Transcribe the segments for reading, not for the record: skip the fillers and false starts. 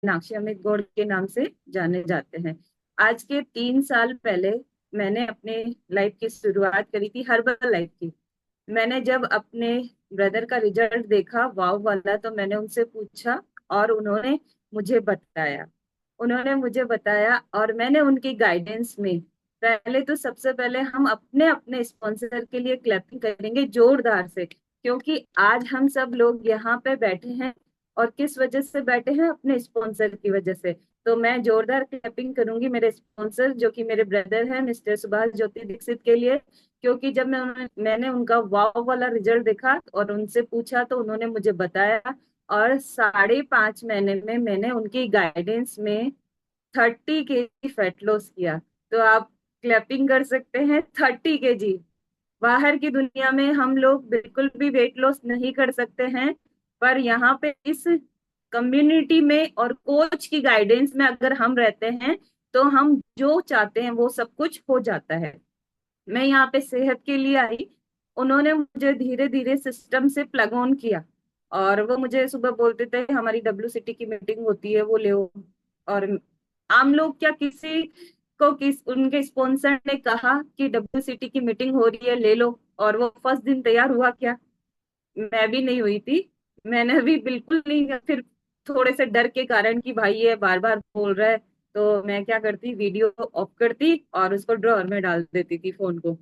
मीनाक्षी अमित गौड़ के नाम से जाने जाते हैं। आज के 3 साल पहले मैंने अपने लाइफ की शुरुआत करी थी, हर्बल लाइफ की। मैंने जब अपने ब्रदर का रिजल्ट देखा वाव वाला, तो मैंने उनसे पूछा और उन्होंने मुझे बताया और मैंने उनकी गाइडेंस में, पहले तो सबसे पहले हम अपने अपने स्पॉन्सर के लिए क्लैपिंग करेंगे जोरदार से, क्योंकि आज हम सब लोग यहाँ पे बैठे हैं। और किस वजह से बैठे हैं? अपने स्पॉन्सर की वजह से। तो मैं जोरदार क्लैपिंग करूंगी मेरे स्पॉन्सर, जो कि मेरे ब्रदर हैं, मिस्टर सुभाष ज्योति दीक्षित के लिए। क्योंकि जब मैंने उनका वाव वाला रिजल्ट देखा और उनसे पूछा, तो उन्होंने मुझे बताया। और 5.5 महीने में मैंने उनकी गाइडेंस में 30 kg फैट लॉस किया। तो आप क्लैपिंग कर सकते हैं, 30 kg। बाहर की दुनिया में हम लोग बिल्कुल भी वेट लॉस नहीं कर सकते हैं, पर यहाँ पे इस कम्युनिटी में और कोच की गाइडेंस में अगर हम रहते हैं, तो हम जो चाहते हैं वो सब कुछ हो जाता है। मैं यहाँ पे सेहत के लिए आई। उन्होंने मुझे धीरे धीरे सिस्टम से प्लग ऑन किया। और वो मुझे सुबह बोलते थे हमारी WCT की मीटिंग होती है, वो ले। और आम लोग क्या, किसी को किस उनके स्पॉन्सर ने कहा कि WCT की मीटिंग हो रही है, ले लो, और वो फर्स्ट दिन तैयार हुआ क्या? मैं भी नहीं हुई थी। मैंने भी बिल्कुल नहीं। फिर थोड़े से डर के कारण कि भाई ये बार बार बोल रहा है, तो मैं क्या करती, वीडियो ऑफ करती और उसको ड्रॉअर में डाल देती थी फोन को।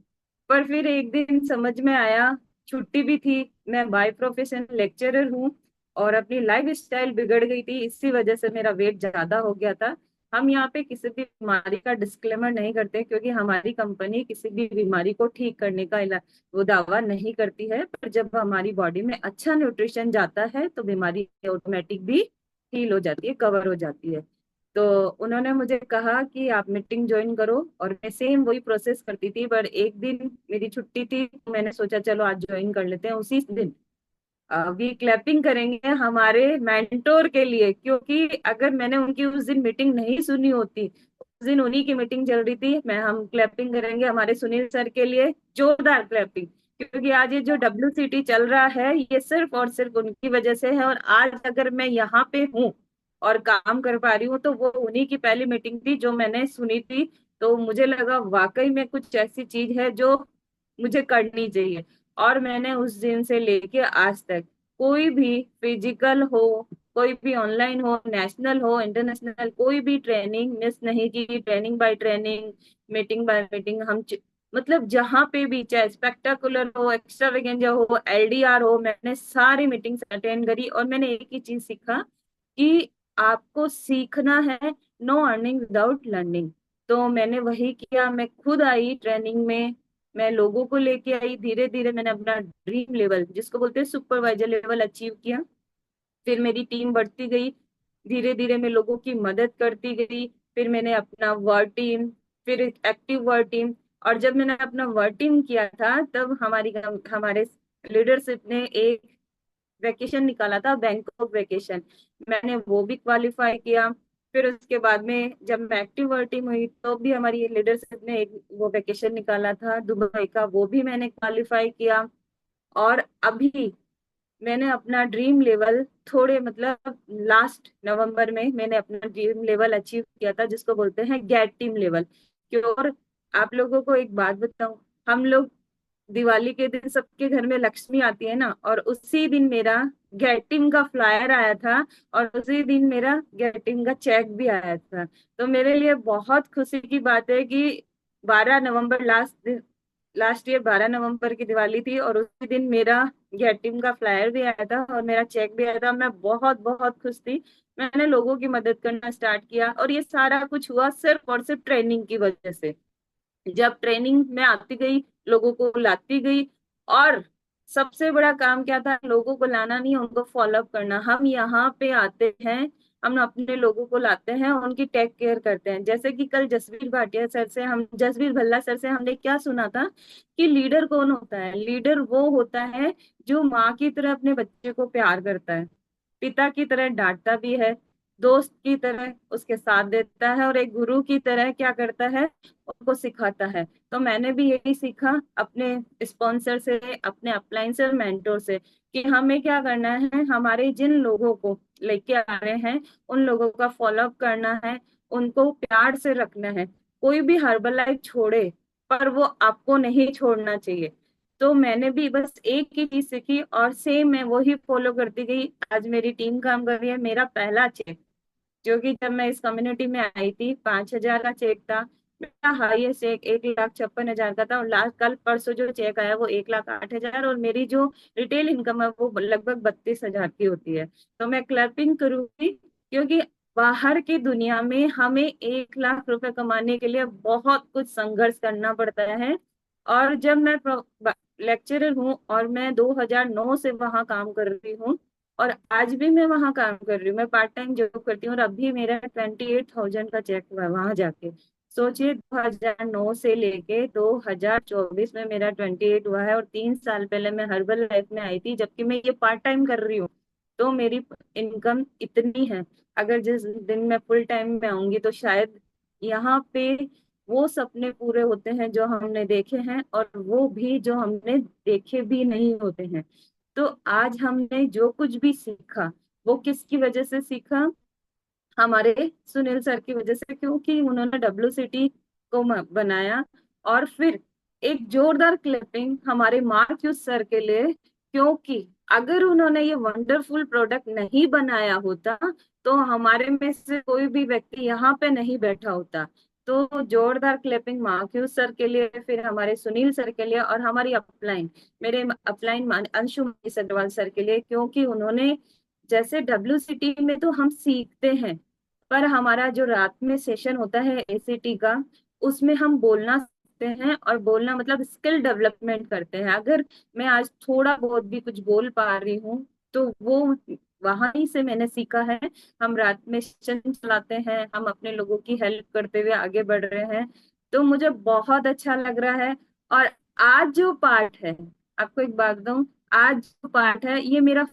पर फिर एक दिन समझ में आया, छुट्टी भी थी, मैं बाय प्रोफेशन लेक्चरर हूँ, और अपनी लाइफ स्टाइल बिगड़ गई थी, इसी वजह से मेरा वेट ज्यादा हो गया था। हम यहाँ पे किसी भी बीमारी का डिस्क्लेमर नहीं करते, क्योंकि हमारी कंपनी किसी भी बीमारी को ठीक करने का वो दावा नहीं करती है। पर जब हमारी बॉडी में अच्छा न्यूट्रिशन जाता है, तो बीमारी ऑटोमेटिक भी हील हो जाती है, कवर हो जाती है। तो उन्होंने मुझे कहा कि आप मीटिंग ज्वाइन करो, और मैं सेम वही प्रोसेस करती थी। पर एक दिन मेरी छुट्टी थी, तो मैंने सोचा चलो आज ज्वाइन कर लेते हैं। उसी दिन अभी क्लैपिंग करेंगे हमारे मेंटोर के लिए, क्योंकि अगर मैंने उनकी उस दिन मीटिंग नहीं सुनी होती, उस दिन उन्हीं की मीटिंग चल रही थी, मैं हम क्लैपिंग करेंगे हमारे सुनील सर के लिए, जोरदार क्लैपिंग। क्योंकि आज ये जो WCT चल रहा है, ये सिर्फ और सिर्फ उनकी वजह से है। और आज अगर मैं यहाँ पे हूँ और काम कर पा रही हूँ, तो वो उन्हीं की पहली मीटिंग थी जो मैंने सुनी थी। तो मुझे लगा वाकई में कुछ ऐसी चीज है जो मुझे करनी चाहिए। और मैंने उस दिन से लेके आज तक कोई भी फिजिकल हो, कोई भी ऑनलाइन हो, नेशनल हो, इंटरनेशनल, कोई भी ट्रेनिंग मिस नहीं की। Training by training, meeting by meeting, मतलब जहाँ पे भी, चाहे स्पेक्टाकुलर हो, एक्स्ट्रावेगेंजा हो, LDR हो, मैंने सारी मीटिंग्स अटेंड करी। और मैंने एक ही चीज सीखा कि आपको सीखना है, नो अर्निंग विदाउट लर्निंग। तो मैंने वही किया, मैं खुद आई ट्रेनिंग में, मैं लोगों को लेके आई। धीरे धीरे मैंने अपना ड्रीम लेवल, जिसको बोलते हैं सुपरवाइजर लेवल, अचीव किया। फिर मेरी टीम बढ़ती गई, धीरे धीरे मैं लोगों की मदद करती गई। फिर मैंने अपना वर्ड टीम, फिर एक्टिव वर्ड टीम। और जब मैंने अपना वर्ड टीम किया था, तब हमारे लीडरशिप ने एक वेकेशन निकाला था, बैंकॉक वेकेशन। मैंने वो भी क्वालिफाई किया। फिर उसके बाद में जब मैं एक्टिव वर्ड टीम हुई, तो भी हमारी लीडरशिप ने एक वो वेकेशन निकाला था दुबई का, वो भी मैंने क्वालिफाई किया। और अभी मैंने अपना ड्रीम लेवल, थोड़े मतलब लास्ट नवंबर में मैंने अपना ड्रीम लेवल अचीव किया था, जिसको बोलते हैं गेट टीम लेवल। क्यों? और आप लोगों को एक बात बताऊं, हम लोग दिवाली के दिन सबके घर में लक्ष्मी आती है ना, और उसी दिन मेरा गेट टीम का फ्लायर आया था, और उसी दिन मेरा गेट टीम का चेक भी आया था। तो मेरे लिए बहुत खुशी की बात है कि 12 नवंबर, लास्ट ईयर 12 नवंबर की दिवाली थी, और उसी दिन मेरा गेट टीम का फ्लायर भी आया था और मेरा चेक भी आया था। मैं बहुत बहुत खुश थी। मैंने लोगों की मदद करना स्टार्ट किया, और ये सारा कुछ हुआ सिर्फ और सिर्फ ट्रेनिंग की वजह से। जब ट्रेनिंग में आती गई, लोगों को लाती गई। और सबसे बड़ा काम क्या था? लोगों को लाना नहीं, उनको फॉलोअप करना। हम यहाँ पे आते हैं, हम अपने लोगों को लाते हैं, उनकी टेक केयर करते हैं। जैसे कि कल जसवीर भल्ला सर से हमने क्या सुना था कि लीडर कौन होता है? लीडर वो होता है जो माँ की तरह अपने बच्चे को प्यार करता है, पिता की तरह डांटता भी है, दोस्त की तरह उसके साथ देता है, और एक गुरु की तरह क्या करता है, उनको सिखाता है। तो मैंने भी यही सीखा अपने स्पॉन्सर से, अपने अपलाइन से और मेंटोर से। कि हमें क्या करना है, हमारे जिन लोगों को लेके आ रहे हैं उन लोगों का फॉलोअप करना है, उनको प्यार से रखना है। कोई भी हर्बल लाइफ छोड़े पर वो आपको नहीं छोड़ना चाहिए। तो मैंने भी बस एक ही चीज सीखी और सेम मैं वही फॉलो करती गई। आज मेरी टीम काम कर रही है। मेरा पहला चेक, जो कि जब मैं इस कम्युनिटी में आई थी, 5,000 का चेक था। मेरा हाईएस्ट चेक 1,56,000 का था, और लास्ट कल परसों जो चेक आया वो 1,08,000, और मेरी जो रिटेल इनकम है वो लगभग 32,000 की होती है। तो मैं क्लैपिंग करूंगी, क्योंकि बाहर की दुनिया में हमें 1 लाख रुपए कमाने के लिए बहुत कुछ संघर्ष करना पड़ता है। और जब मैं लेक्चरर हूँ और मैं 2009 से वहां काम कर रही हूँ, और आज भी मैं वहां काम कर रही हूँ, मैं पार्ट टाइम जॉब करती हूँ, और अभी मेरा 28,000 का चेक हुआ है वहां जाके। सोचिए, 2009 से लेके 2024 में मेरा 28 हुआ है, और 3 साल पहले मैं हर्बल लाइफ में आई थी, जबकि मैं ये पार्ट टाइम कर रही हूँ। तो मेरी इनकम इतनी है। अगर जिस दिन मैं फुल टाइम में आऊंगी तो शायद यहाँ पे वो सपने पूरे होते हैं जो हमने देखे हैं, और वो भी जो हमने देखे भी नहीं होते हैं। तो आज हमने जो कुछ भी सीखा, वो किसकी वजह से सीखा? हमारे सुनील सर की वजह से, क्योंकि उन्होंने WCT को बनाया। और फिर एक जोरदार क्लिपिंग हमारे मार्क्यूस सर के लिए, क्योंकि अगर उन्होंने ये वंडरफुल प्रोडक्ट नहीं बनाया होता तो हमारे में से कोई भी व्यक्ति यहाँ पे नहीं बैठा होता। तो जोरदार क्लिपिंग मार्क्यूस सर के लिए, फिर हमारे सुनील सर के लिए, और हमारी अपलाइन, मेरे अपलाइन अंशु अग्रवाल सर के लिए, क्योंकि उन्होंने, जैसे WCT में तो हम सीखते हैं, पर हमारा जो रात में सेशन होता है ACT का, उसमें हम बोलना सीखते हैं, और बोलना मतलब स्किल डेवलपमेंट करते हैं। अगर मैं आज थोड़ा बहुत भी कुछ बोल पा रही हूँ तो वो वहां ही से मैंने सीखा है। हम रात में सेशन चलाते हैं, हम अपने लोगों की हेल्प करते हुए आगे बढ़ रहे हैं। तो मुझे बहुत अच्छा लग रहा है। और आज जो पार्ट है, आपको एक बात दूं, आज जो पार्ट है ये मेरा